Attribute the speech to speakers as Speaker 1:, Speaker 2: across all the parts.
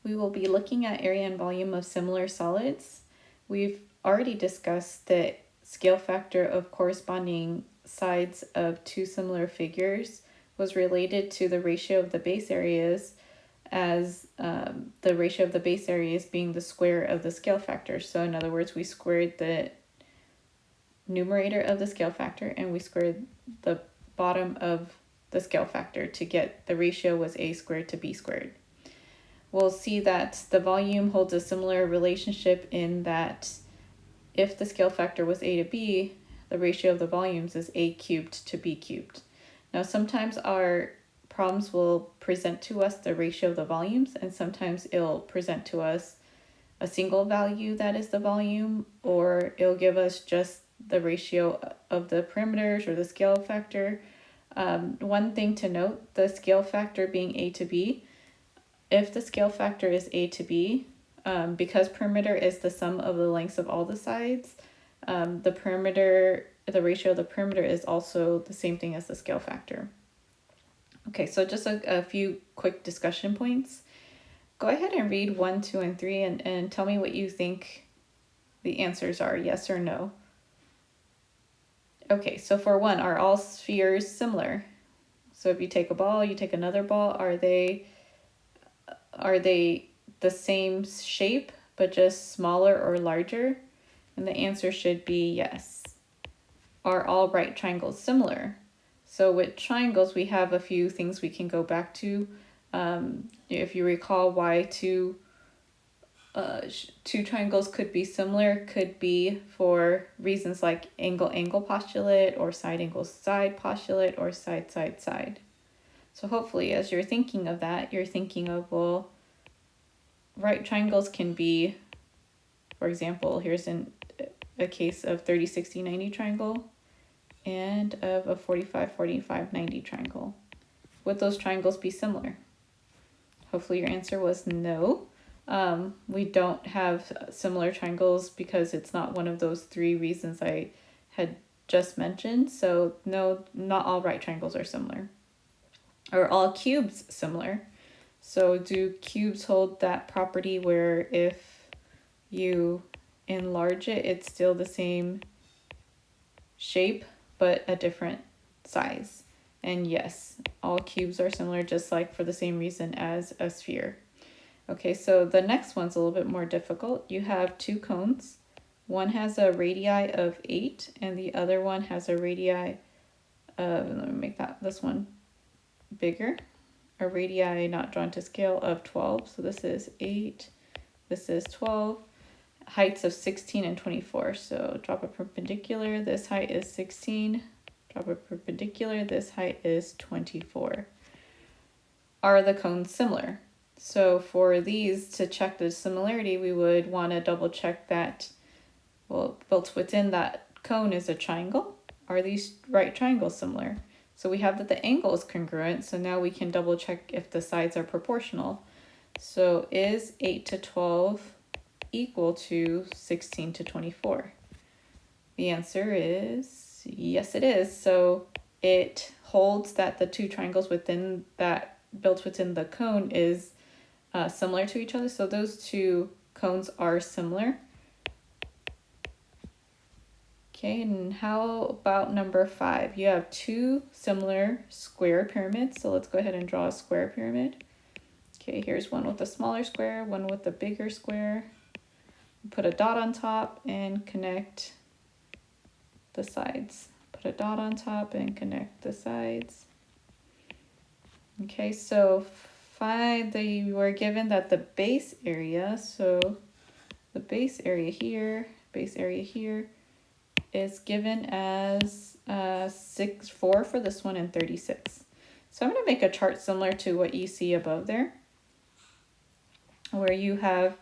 Speaker 1: We will be looking at area and volume of similar solids. We've already discussed the scale factor of corresponding sides of two similar figures was related to the ratio of the base areas, as the ratio of the base areas being the square of the scale factor. So in other words, we squared the numerator of the scale factor and we squared the bottom of the scale factor to get the ratio was a squared to b squared. We'll see that the volume holds a similar relationship in that if the scale factor was a to b, the ratio of the volumes is a cubed to b cubed. Now sometimes our problems will present to us the ratio of the volumes, and sometimes it'll present to us a single value that is the volume, or it'll give us just the ratio of the parameters or the scale factor. One thing to note, the scale factor being a to b, if the scale factor is a to b, because perimeter is the sum of the lengths of all the sides, the ratio of the perimeter is also the same thing as the scale factor. Okay, so just a few quick discussion points. Go ahead and read 1, 2, and 3 and tell me what you think the answers are, yes or no. Okay, so for 1, are all spheres similar? So if you take a ball, you take another ball, are they the same shape but just smaller or larger? And the answer should be yes. Are all right triangles similar? So with triangles, we have a few things we can go back to. If you recall why two triangles could be similar, could be for reasons like angle-angle postulate or side-angle-side postulate or side-side-side. So hopefully as you're thinking of that, you're thinking of, well, right triangles can be, for example, here's a case of 30, 60, 90 triangle and of a 45, 45, 90 triangle. Would those triangles be similar? Hopefully your answer was no. We don't have similar triangles because it's not one of those 3 reasons I had just mentioned. So no, not all right triangles are similar. Are all cubes similar? So do cubes hold that property where if you enlarge it, it's still the same shape but a different size? And yes, all cubes are similar, just like for the same reason as a sphere. Okay, so the next one's a little bit more difficult. You have 2 cones. One has a radii of 8 and the other one has a radii of, let me make this one bigger, a radii not drawn to scale of 12. So this is 8, this is 12, heights of 16 and 24. So drop a perpendicular, this height is 16, drop a perpendicular, this height is 24. Are the cones similar? So for these, to check the similarity, we would want to double check that, well, built within that cone is a triangle. Are these right triangles similar? So we have that the angle is congruent, so now we can double check if the sides are proportional. So is 8 to 12 equal to 16 to 24? The answer is yes, it is. So it holds that the 2 triangles within that built within the cone is similar to each other. So those 2 cones are similar. Okay, and how about number 5? You have 2 similar square pyramids. So let's go ahead and draw a square pyramid. Okay, here's one with a smaller square, one with a bigger square. Put a dot on top and connect the sides. Put a dot on top and connect the sides. Okay, so they were given that the base area, so the base area here is given as 4 for this one and 36. So I'm going to make a chart similar to what you see above there, where you have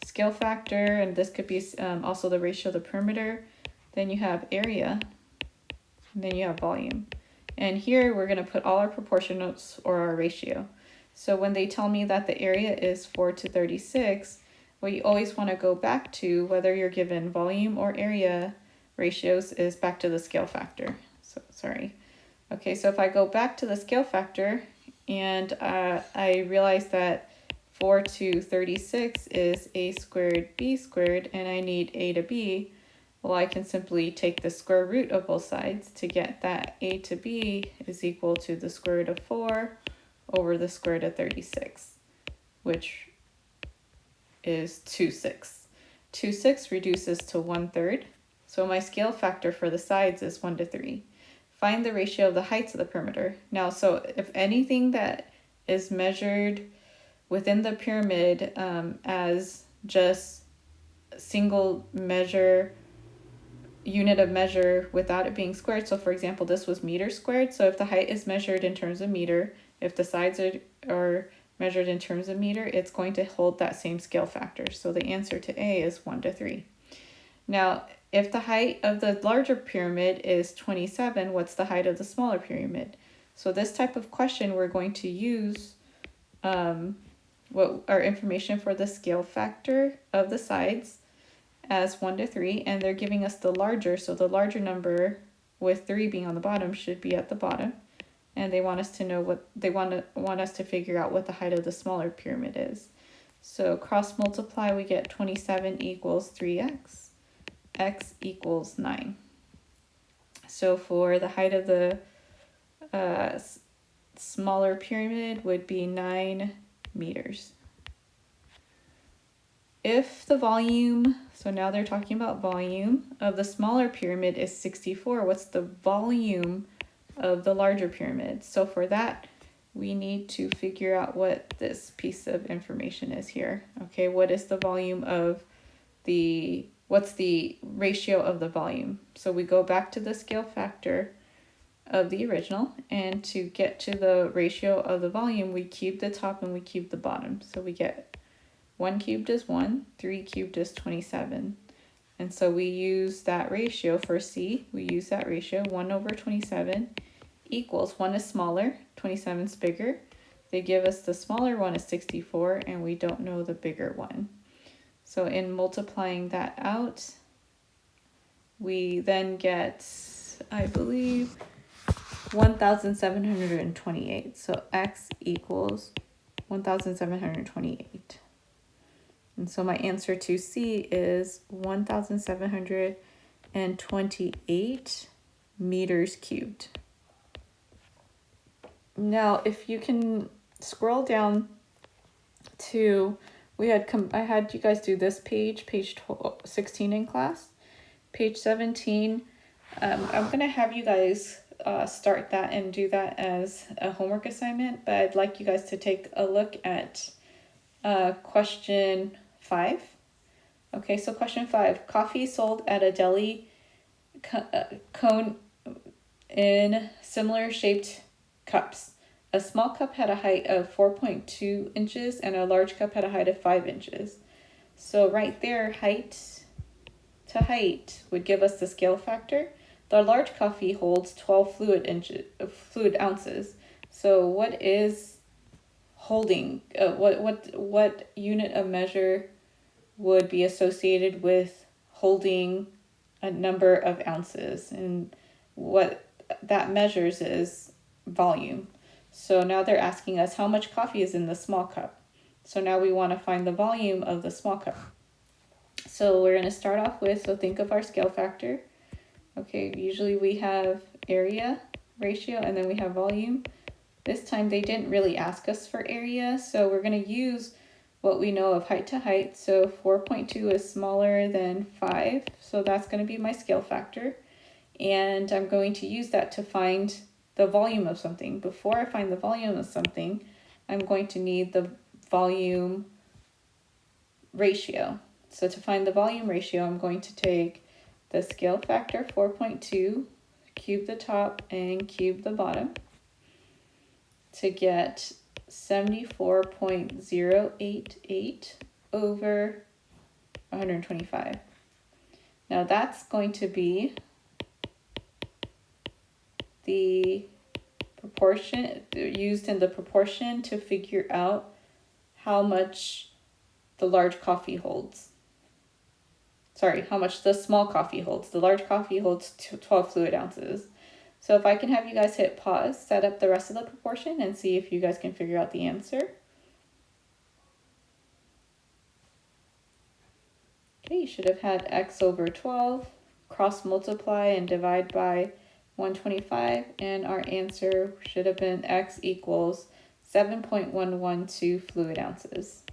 Speaker 1: scale factor, and this could be also the ratio of the perimeter. Then you have area, and then you have volume. And here we're going to put all our proportionals or our ratio. So when they tell me that the area is 4 to 36, what you always want to go back to, whether you're given volume or area ratios, is back to the scale factor. So sorry. Okay, so if I go back to the scale factor and I realize that 4 to 36 is a squared b squared, and I need a to b, well, I can simply take the square root of both sides to get that a to b is equal to the square root of 4 over the square root of 36, which is 2 6. 2 6 reduces to 1/3, so my scale factor for the sides is 1 to 3. Find the ratio of the heights of the perimeter. Now, so if anything that is measured within the pyramid as just single measure, unit of measure without it being squared. So for example, this was meter squared. So if the height is measured in terms of meter, if the sides are measured in terms of meter, it's going to hold that same scale factor. So the answer to A is 1 to 3. Now, if the height of the larger pyramid is 27, what's the height of the smaller pyramid? So this type of question, we're going to use what our information for the scale factor of the sides as 1 to 3, and they're giving us the larger, so the larger number with 3 being on the bottom should be at the bottom, and they want us to know what they want us to figure out what the height of the smaller pyramid is. So cross multiply, we get 27 equals 3x, x equals 9. So for the height of the smaller pyramid would be 9 meters. If the volume, so now they're talking about volume, of the smaller pyramid is 64, what's the volume of the larger pyramid? So for that, we need to figure out what this piece of information is here. Okay, what is the volume of what's the ratio of the volume? So we go back to the scale factor of the original, and to get to the ratio of the volume, we cube the top and we cube the bottom. So we get 1 cubed is 1, 3 cubed is 27. And so we use that ratio for C. We use that ratio, 1 over 27 equals, 1 is smaller, 27 is bigger. They give us the smaller one is 64, and we don't know the bigger one. So in multiplying that out, we then get, I believe, 1,728. So x equals 1,728. And so my answer to C is 1,728 meters cubed. Now, if you can scroll down to, I had you guys do this page 16 in class. Page 17, I'm going to have you guys start that and do that as a homework assignment, but I'd like you guys to take a look at question 5. Okay, so question 5, coffee sold at a deli cone in similar shaped cups. A small cup had a height of 4.2 inches and a large cup had a height of 5 inches. So right there, height to height would give us the scale factor. The large coffee holds 12 fluid ounces. So what is holding? What unit of measure would be associated with holding a number of ounces? And what that measures is volume. So now they're asking us how much coffee is in the small cup. So now we want to find the volume of the small cup. So we're going to start off with, so think of our scale factor. Okay, usually we have area, ratio, and then we have volume. This time they didn't really ask us for area, so we're going to use what we know of height to height. So 4.2 is smaller than 5, so that's going to be my scale factor. And I'm going to use that to find the volume of something. Before I find the volume of something, I'm going to need the volume ratio. So to find the volume ratio, I'm going to take the scale factor 4.2, cube the top and cube the bottom to get 74.088 over 125. Now that's going to be the proportion used in the proportion to figure out how much the large coffee holds. Sorry, how much the small coffee holds. The large coffee holds 12 fluid ounces. So if I can have you guys hit pause, set up the rest of the proportion, and see if you guys can figure out the answer. you should have had x over 12, cross multiply and divide by 125, and our answer should have been x equals 7.112 fluid ounces.